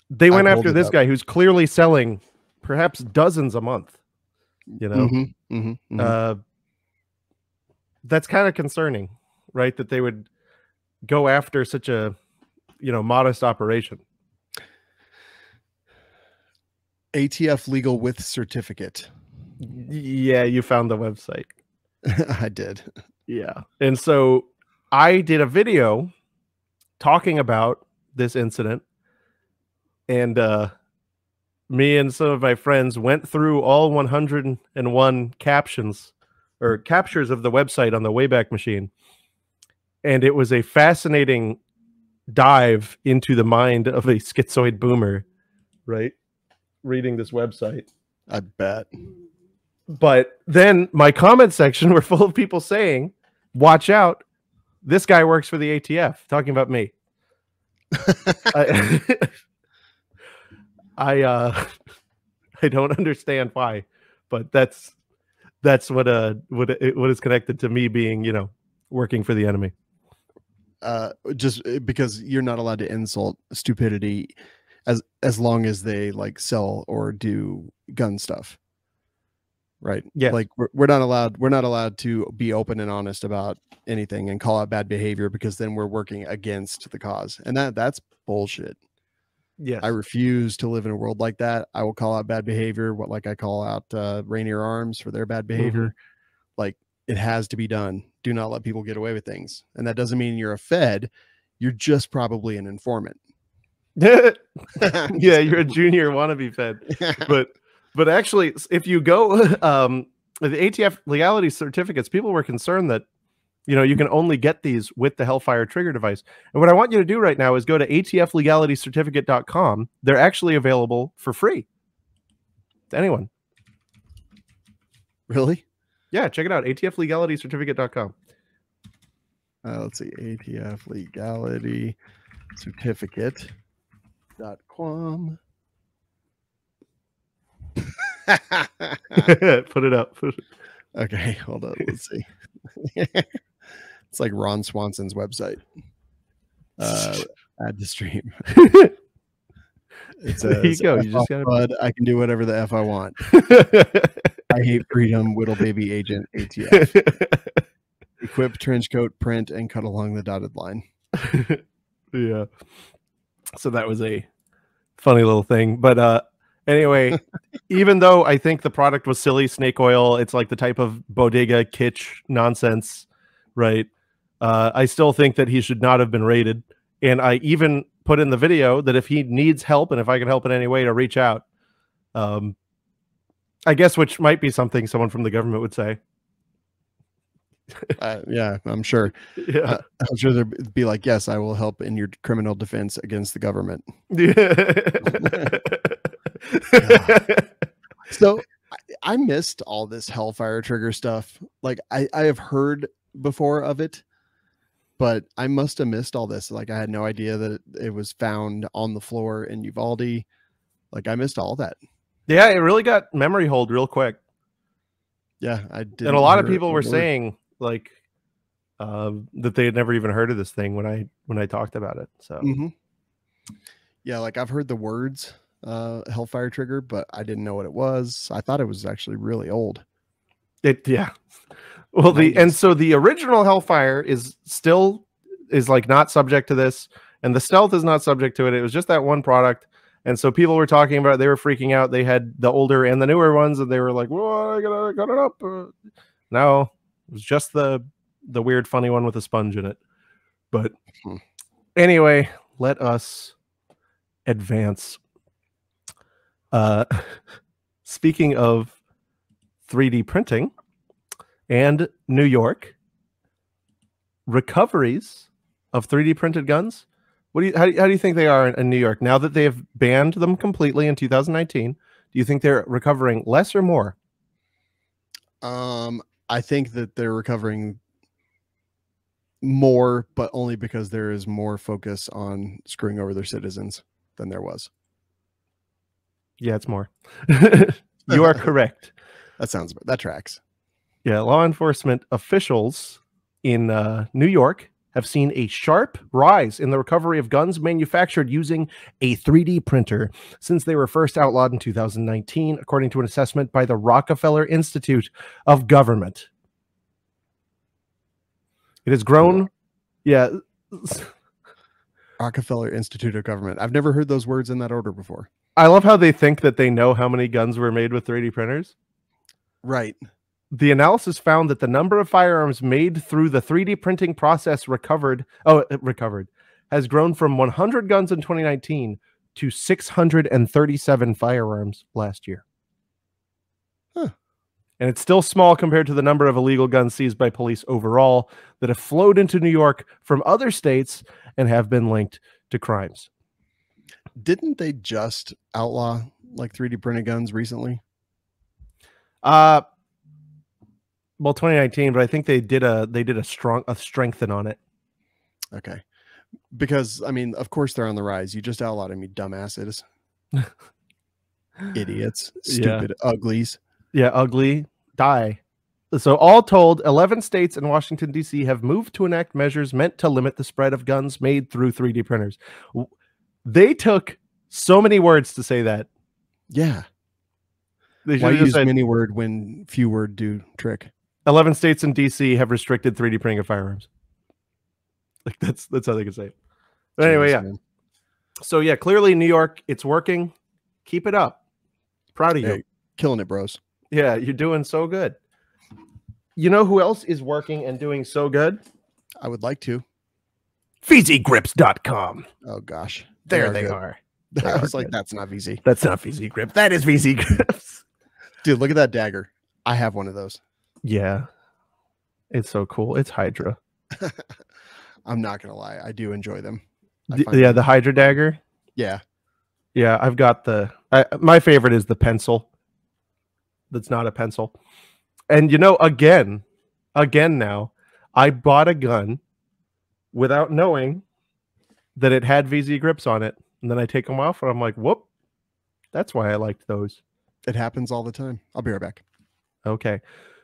they went after this guy who's clearly selling perhaps dozens a month. That's kind of concerning, right? That they would go after such a, modest operation. ATF legal with certificate. Yeah, you found the website. I did. Yeah. And so I did a video talking about this incident, and me and some of my friends went through all 101 captions or captures of the website on the Wayback Machine. And it was a fascinating dive into the mind of a schizoid boomer, right? Reading this website. I bet. But then my comment section were full of people saying, watch out, this guy works for the ATF, talking about me. I don't understand why, but that's what is connected to me being, you know, working for the enemy. Just because you're not allowed to insult stupidity as long as they like sell or do gun stuff. Right. Yeah. Like we're not allowed to be open and honest about anything and call out bad behavior, because then we're working against the cause. And that's bullshit. Yes. I refuse to live in a world like that. I will call out bad behavior. Like I call out Rainier Arms for their bad behavior. Like it has to be done. Do not let people get away with things. And that doesn't mean you're a Fed. You're just probably an informant. Yeah, you're a junior wannabe Fed. But actually, if you go the ATF legality certificates, people were concerned that, you know, you can only get these with the Hellfire trigger device. And what I want you to do right now is go to atflegalitycertificate.com. They're actually available for free to anyone. Really? Yeah, check it out. atflegalitycertificate.com. Let's see. atflegalitycertificate.com. Put it up. Okay, hold on. Let's see. It's like Ron Swanson's website. Add to stream. It says, there you go. You just gotta... I can do whatever the F I want. I hate freedom, Whittle Baby Agent, ATF. Equip, trench coat, print, and cut along the dotted line. Yeah. So that was a funny little thing. But anyway, even though I think the product was silly, snake oil, it's like the type of bodega kitsch nonsense, right? I still think that he should not have been raided. And I even put in the video that if he needs help and if I can help in any way, to reach out. I guess, which might be something someone from the government would say. Yeah, I'm sure. Yeah. I'm sure there'd be like, yes, I will help in your criminal defense against the government. So I missed all this Hellfire trigger stuff. Like I have heard before of it, but I must have missed all this. Like I had no idea that it was found on the floor in Uvalde. Like I missed all that. Yeah, it really got memory hold real quick. Yeah, I did. And a lot of people were saying like that they had never even heard of this thing when I talked about it. So yeah, like I've heard the words Hellfire trigger, but I didn't know what it was. I thought it was actually really old. Yeah. Well, so the original Hellfire is like not subject to this, and the stealth is not subject to it. It was just that one product. And so people were talking about, they were freaking out. They had the older and the newer ones, and they were like, "Whoa, I gotta cut it up." No, it was just the weird, funny one with a sponge in it. But anyway, let us advance. Speaking of 3D printing and New York, recoveries of 3D printed guns. How do you think they are in New York now that they have banned them completely in 2019? Do you think they're recovering less or more? I think that they're recovering more, but only because there is more focus on screwing over their citizens than there was. Yeah, it's more. You are correct. That tracks. Yeah, law enforcement officials in New York have seen a sharp rise in the recovery of guns manufactured using a 3D printer since they were first outlawed in 2019, according to an assessment by the Rockefeller Institute of Government. It has grown. Yeah. Rockefeller Institute of Government. I've never heard those words in that order before. I love how they think that they know how many guns were made with 3D printers. Right. The analysis found that the number of firearms made through the 3D printing process recovered has grown from 100 guns in 2019 to 637 firearms last year. Huh. And it's still small compared to the number of illegal guns seized by police overall that have flowed into New York from other states and have been linked to crimes. Didn't they just outlaw like 3D printed guns recently? Well, 2019, but I think they did a strengthen on it. Okay. Because I mean, of course they're on the rise. You just outlawed them, you dumbasses. Idiots. Stupid uglies. Yeah, ugly. Die. So all told, 11 states and Washington, D.C. have moved to enact measures meant to limit the spread of guns made through 3D printers. They took so many words to say that. Yeah. They Why use many word when few word do trick? 11 states and D.C. have restricted 3D printing of firearms. Like that's how they can say it. But anyway, yeah. Man. So yeah, clearly New York, it's working. Keep it up. Proud of you. Killing it, bros. Yeah, you're doing so good. You know who else is working and doing so good? I would like to. VZGrips.com. Oh gosh. There they are. I was like, that's not VZ. That's not VZ Grip. That is VZ Grips. Dude, look at that dagger. I have one of those. Yeah. It's so cool. It's Hydra. I'm not going to lie. I do enjoy them. The Hydra dagger. Yeah. Yeah, I've got my favorite is the pencil. That's not a pencil. And you know, again now, I bought a gun without knowing that it had VZ grips on it. And then I take them off and I'm like, whoop, that's why I liked those. It happens all the time. I'll be right back. Okay.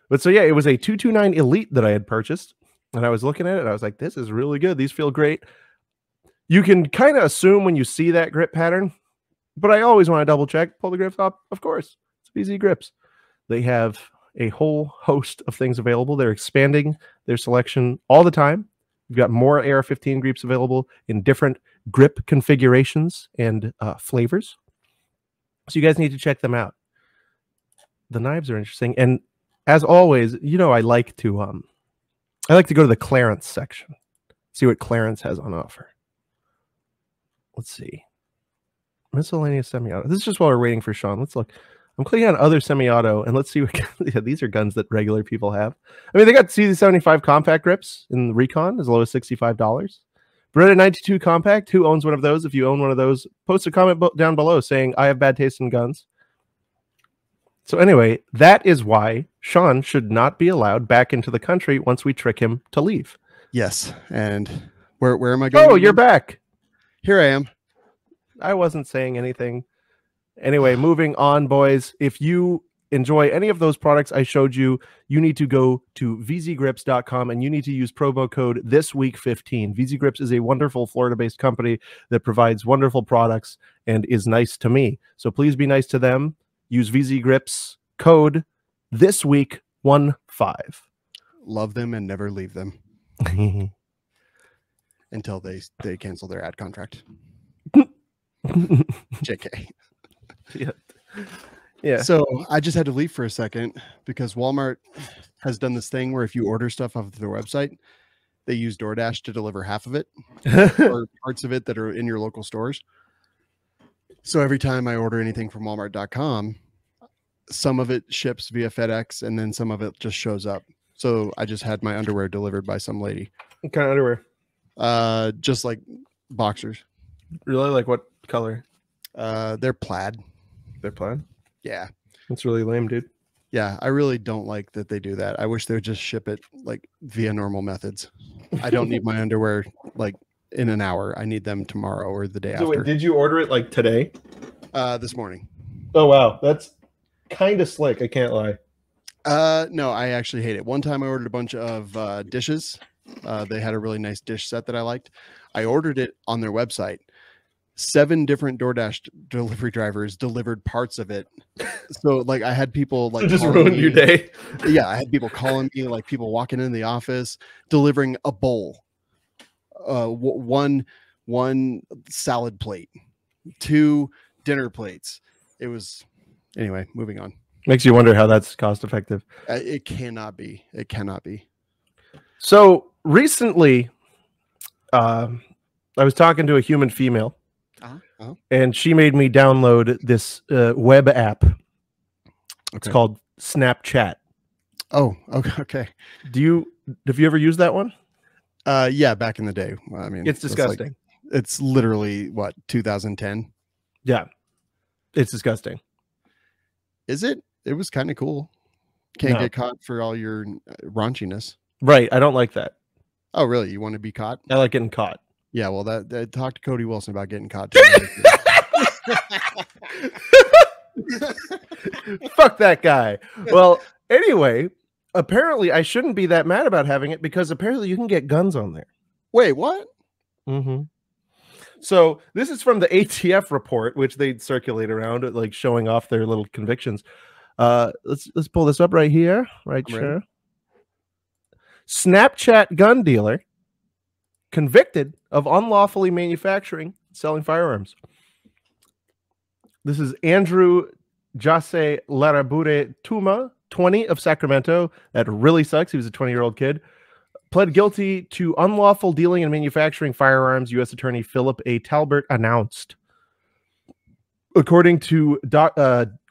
But so yeah, it was a 229 Elite that I had purchased. And I was looking at it and I was like, this is really good. These feel great. You can kind of assume when you see that grip pattern, but I always want to double check, pull the grips up. Of course, it's VZ grips. They have a whole host of things available. They're expanding their selection all the time. We've got more AR-15 grips available in different grip configurations and flavors. So you guys need to check them out. The knives are interesting. And as always, you know, I like to go to the clearance section, see what clearance has on offer. Let's see. Miscellaneous semi-auto. This is just while we're waiting for Shawn. Let's look. I'm clicking on other semi-auto, and let's see what yeah, these are guns that regular people have. I mean, they got CZ75 compact grips in the Recon as low as $65. Beretta 92 compact. Who owns one of those? If you own one of those, post a comment down below saying I have bad taste in guns. So anyway, that is why Shawn should not be allowed back into the country once we trick him to leave. Yes, and where am I going? Oh, you're back. Here I am. I wasn't saying anything. Anyway, moving on, boys. If you enjoy any of those products I showed you, you need to go to vzgrips.com and you need to use promo code ThisWeek15. VZ Grips is a wonderful Florida-based company that provides wonderful products and is nice to me. So please be nice to them. Use VZ Grips code ThisWeek15. Love them and never leave them until they cancel their ad contract. JK. Yeah. So I just had to leave for a second because Walmart has done this thing where if you order stuff off of their website, they use DoorDash to deliver half of it or parts of it that are in your local stores. So every time I order anything from Walmart.com, some of it ships via FedEx and then some of it just shows up. So I just had my underwear delivered by some lady. What kind of underwear? Just like boxers. Really? Like what color? They're plaid. They're plaid? Yeah. That's really lame, dude. Yeah, I really don't like that they do that. I wish they would just ship it like via normal methods. I don't need my underwear like in an hour. I need them tomorrow or the day after. Wait, did you order it like today? This morning. Oh wow, that's kind of slick. I can't lie. No, I actually hate it. One time I ordered a bunch of dishes. They had a really nice dish set that I liked. I ordered it on their website. 7 different DoorDash delivery drivers delivered parts of it. So like I had people like just ruined your day. Yeah, I had people calling me, like people walking in the office, delivering a bowl, one salad plate, 2 dinner plates. It was anyway, moving on. Makes you wonder how that's cost effective. It cannot be. It cannot be. So recently, I was talking to a human female, and she made me download this web app. It's called Snapchat. Oh, okay. Have you ever used that one? Yeah, back in the day. I mean, it's disgusting. It's literally what, 2010? Yeah, it's disgusting. Is it? It was kind of cool. Can't get caught for all your raunchiness. Right. I don't like that. Oh, really? You want to be caught? I like getting caught. Yeah, well, that talk to Cody Wilson about getting caught. Fuck that guy. Well, anyway, apparently I shouldn't be that mad about having it because apparently you can get guns on there. Wait, what? Mm-hmm. So this is from the ATF report, which they circulate around, like showing off their little convictions. Let's pull this up right here. Right, sure. Snapchat gun dealer convicted of unlawfully manufacturing, selling firearms. This is Andrew Jase Larabure Tuma, 20, of Sacramento. That really sucks. He was a 20-year-old kid. Pled guilty to unlawful dealing and manufacturing firearms, U.S. Attorney Philip A. Talbert announced. According to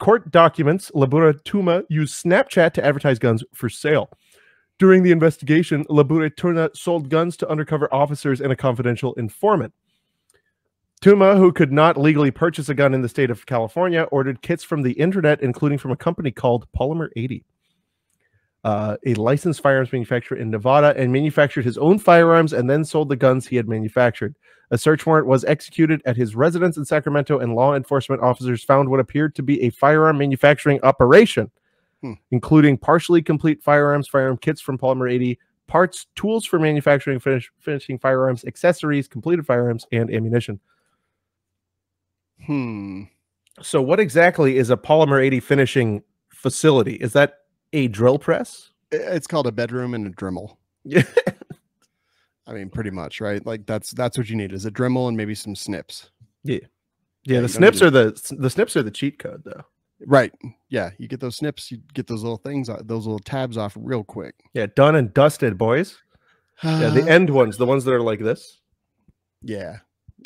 court documents, Labura Tuma used Snapchat to advertise guns for sale. During the investigation, Labura Tuma sold guns to undercover officers and a confidential informant. Tuma, who could not legally purchase a gun in the state of California, ordered kits from the internet, including from a company called Polymer 80, a licensed firearms manufacturer in Nevada, and manufactured his own firearms and then sold the guns he had manufactured. A search warrant was executed at his residence in Sacramento, and law enforcement officers found what appeared to be a firearm manufacturing operation, including partially complete firearm kits from Polymer 80, parts, tools for manufacturing, finishing firearms, accessories, completed firearms, and ammunition. So what exactly is a Polymer 80 finishing facility? Is that a drill press? It's called a bedroom and a Dremel. Yeah. I mean, pretty much, right? Like that's what you need, is a Dremel and maybe some snips. Yeah. The snips are the snips are the cheat code, though. Right. Yeah, you get those snips, you get those little things, those little tabs off real quick. Yeah, done and dusted, boys. Yeah, the end ones, the ones that are like this. Yeah,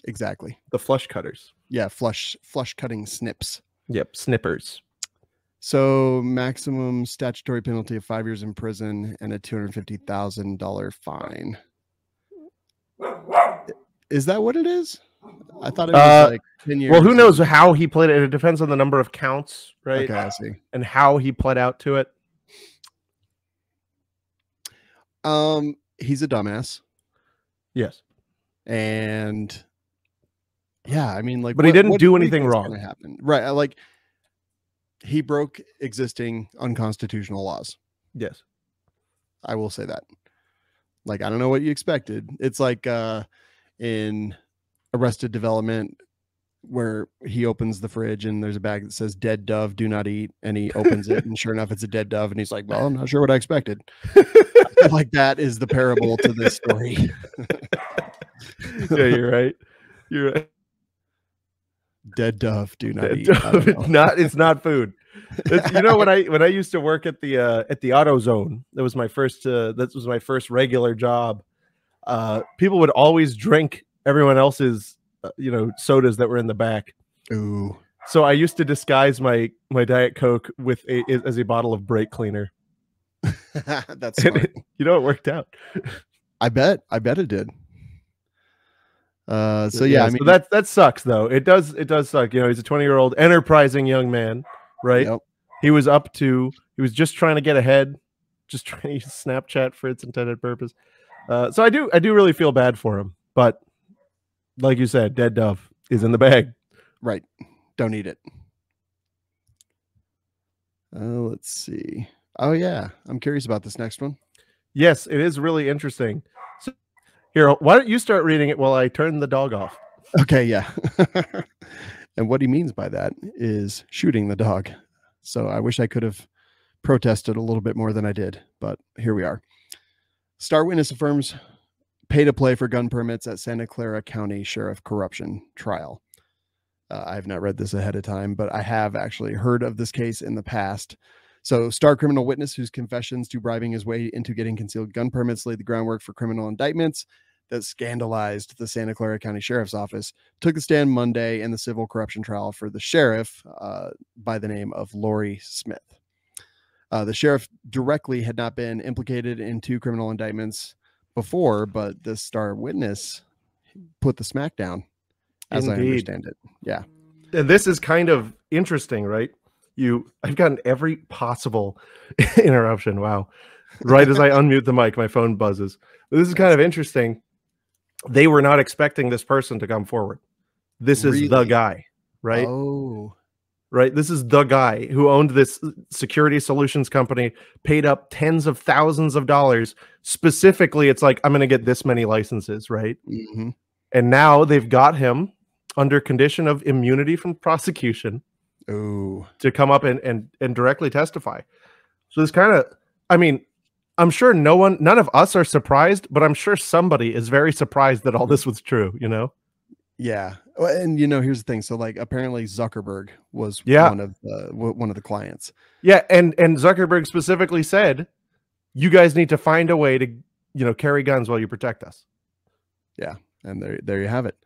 exactly. The flush cutters. Yeah, flush cutting snips. Yep, snippers. So maximum statutory penalty of 5 years in prison and a $250,000 fine. Is that what it is? I thought it was like 10 years. Well, who knows how he played it? It depends on the number of counts, right? Okay, I see. And how he pled out to it. He's a dumbass. Yes. And yeah, I mean, like, but he didn't do anything wrong. Happen? Right. Like, he broke existing unconstitutional laws. Yes. I will say that. Like, I don't know what you expected. It's like in Arrested Development, where he opens the fridge and there's a bag that says "dead dove, do not eat," and he opens it and sure enough it's a dead dove, and he's like, well, I'm not sure what I expected. I feel like that is the parable to this story. Yeah, you're right. You're right. Dead dove, do not eat. It's not food. You know, when I used to work at the AutoZone, that was my first regular job. People would always drink everyone else's sodas that were in the back. Ooh. So I used to disguise my Diet Coke as a bottle of brake cleaner. That's smart. It worked out. I bet it did. So yeah, I mean, so that sucks though. It does suck. You know, he's a 20-year-old enterprising young man, right? Yep. He was just trying to get ahead, just trying to use Snapchat for its intended purpose. So I do really feel bad for him, but like you said, dead dove is in the bag. Right. Don't eat it. Let's see. Oh yeah, I'm curious about this next one. Yes, it is really interesting. So, here, why don't you start reading it while I turn the dog off? Okay, yeah. And what he means by that is shooting the dog. So I wish I could have protested a little bit more than I did, but here we are. Star witness affirms pay to play for gun permits at Santa Clara County Sheriff corruption trial. I have not read this ahead of time, but I have actually heard of this case in the past. So, star criminal witness whose confessions to bribing his way into getting concealed gun permits laid the groundwork for criminal indictments that scandalized the Santa Clara County Sheriff's Office took the stand Monday in the civil corruption trial for the sheriff by the name of Lori Smith. The sheriff directly had not been implicated in 2 criminal indictments before, but the star witness put the smackdown, as Indeed. I understand it. Yeah. And this is kind of interesting, right? I've gotten every possible interruption. Wow. Right as I unmute the mic, my phone buzzes. This is kind of interesting. They were not expecting this person to come forward. This is the guy, right? Oh, right. This is the guy who owned this security solutions company, paid up tens of thousands of dollars. Specifically, it's like, I'm going to get this many licenses, right? mm-hmm. And now they've got him under condition of immunity from prosecution. Oh, to come up and directly testify. So this kind of, I mean, I'm sure none of us are surprised, but I'm sure somebody is very surprised that all this was true, you know? Yeah. And here's the thing. So like apparently Zuckerberg was one of the clients. Yeah, and Zuckerberg specifically said, you guys need to find a way to, carry guns while you protect us. Yeah. And there you have it.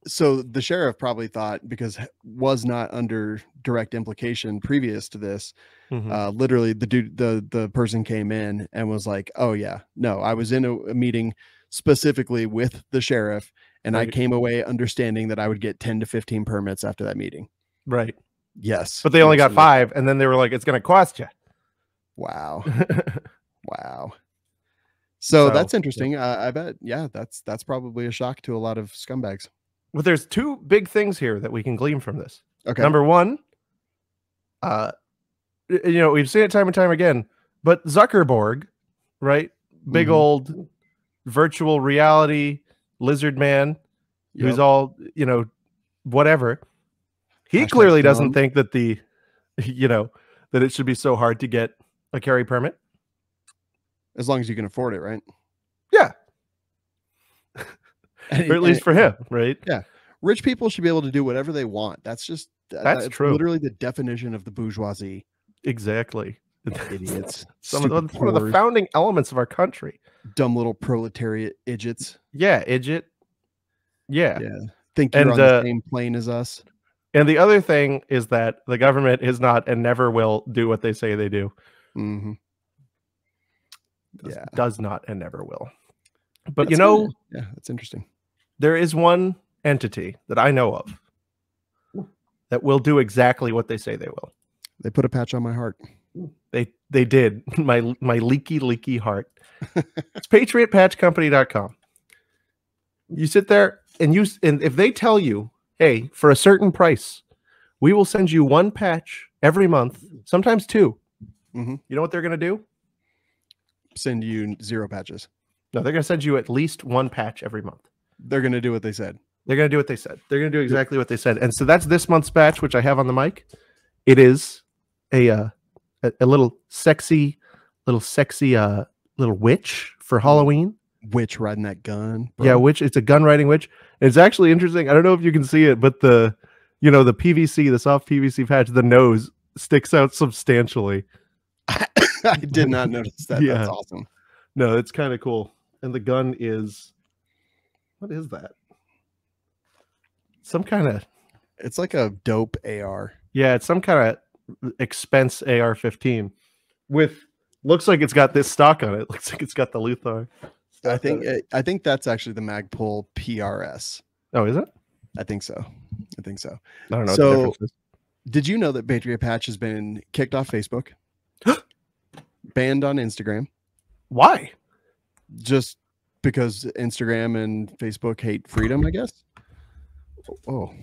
So the sheriff probably thought, because was not under direct implication previous to this, literally the person came in and was like, oh yeah, no, I was in a meeting specifically with the sheriff, and I came away understanding that I would get 10 to 15 permits after that meeting. Right. Yes. But they only got 5, and then they were like, it's going to cost you. Wow. Wow. So that's interesting. I bet. Yeah, that's probably a shock to a lot of scumbags. Well, there's 2 big things here that we can glean from this. Okay. Number one, we've seen it time and time again, but Zuckerberg, right? Big old virtual reality lizard man who's all, whatever. He clearly doesn't think that that it should be so hard to get a carry permit. As long as you can afford it, right? Yeah. Or at least for him, right? Yeah. Rich people should be able to do whatever they want. That's that's true. Literally the definition of the bourgeoisie. Exactly. Idiots. One of the founding elements of our country. Dumb little proletariat idiots. Yeah, idiot. Yeah. Yeah. Think you're on the same plane as us. And the other thing is that the government is not and never will do what they say they do. Mm-hmm. Does not and never will. But yeah, that's interesting. There is one entity that I know of that will do exactly what they say they will. They put a patch on my heart. They did. My leaky heart. It's patriotpatchcompany.com. You sit there and if they tell you, hey, for a certain price, we will send you 1 patch every month, sometimes 2. You know what they're going to do? Send you 0 patches. No, they're going to send you at least 1 patch every month. They're going to do what they said. They're going to do what they said. They're going to do exactly what they said. And so that's this month's batch, which I have on the mic. It is a little sexy little witch for Halloween. Witch riding that gun. Bro. Yeah, witch. It's a gun riding witch. And it's actually interesting. I don't know if you can see it, but the PVC, the soft PVC patch, the nose sticks out substantially. I did not notice that. Yeah. That's awesome. No, it's kind of cool. And the gun is, what is that? Some kind of, it's like a dope AR. Yeah, it's some kind of expense AR-15 with, looks like it's got this stock on it. Looks like it's got the Luthor. I think that's actually the Magpul PRS. Oh, is it? I think so. I don't know. So, did you know that Patriot Patch has been kicked off Facebook? Banned on Instagram. Why? Just because Instagram and Facebook hate freedom, I guess. Oh,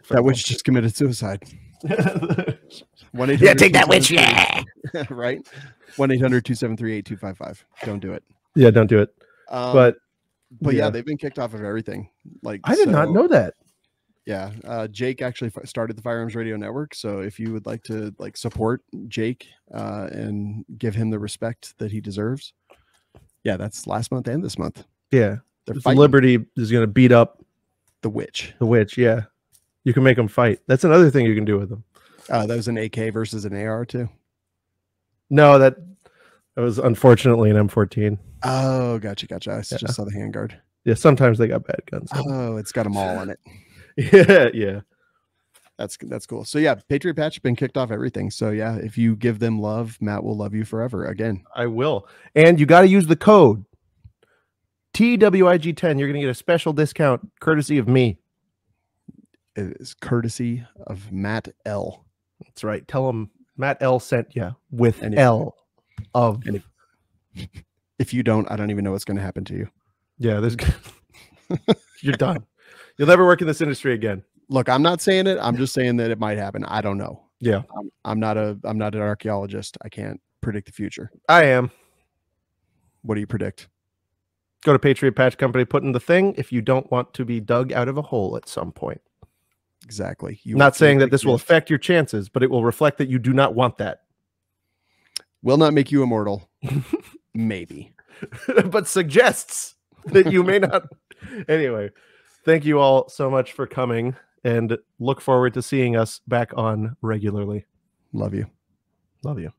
that witch just committed suicide. Yeah, take that witch, yeah. Right? 1-800-273-8255. Don't do it. Yeah, don't do it. But yeah, they've been kicked off of everything. Like, I did not know that. Yeah, Jake actually started the Firearms Radio Network. So if you would like to support Jake and give him the respect that he deserves, yeah, that's last month and this month. Yeah, Liberty is going to beat up The witch. The witch, yeah. You can make them fight. That's another thing you can do with them. That was an AK versus an AR too. No, that was unfortunately an M14. Oh, gotcha. I just saw the handguard. Yeah, sometimes they got bad guns. Oh, it's got them all on it. Yeah. That's cool. So yeah, Patriot Patch been kicked off everything. So yeah, if you give them love, Matt will love you forever. Again, I will. And you got to use the code TWIG10. You're going to get a special discount courtesy of me. It is courtesy of Matt L. That's right. Tell him Matt L sent you with and L of. And if you don't, I don't even know what's going to happen to you. Yeah, there's. You're done. You'll never work in this industry again. Look, I'm not saying it. I'm just saying that it might happen. I don't know. Yeah, I'm not an archaeologist. I can't predict the future. I am. What do you predict? Go to Patriot Patch Company, put in the thing if you don't want to be dug out of a hole at some point. Exactly. Not saying that this will affect your chances, but it will reflect that you do not want that. Will not make you immortal. Maybe. But suggests that you may not. Anyway, thank you all so much for coming, and look forward to seeing us back on regularly. Love you. Love you.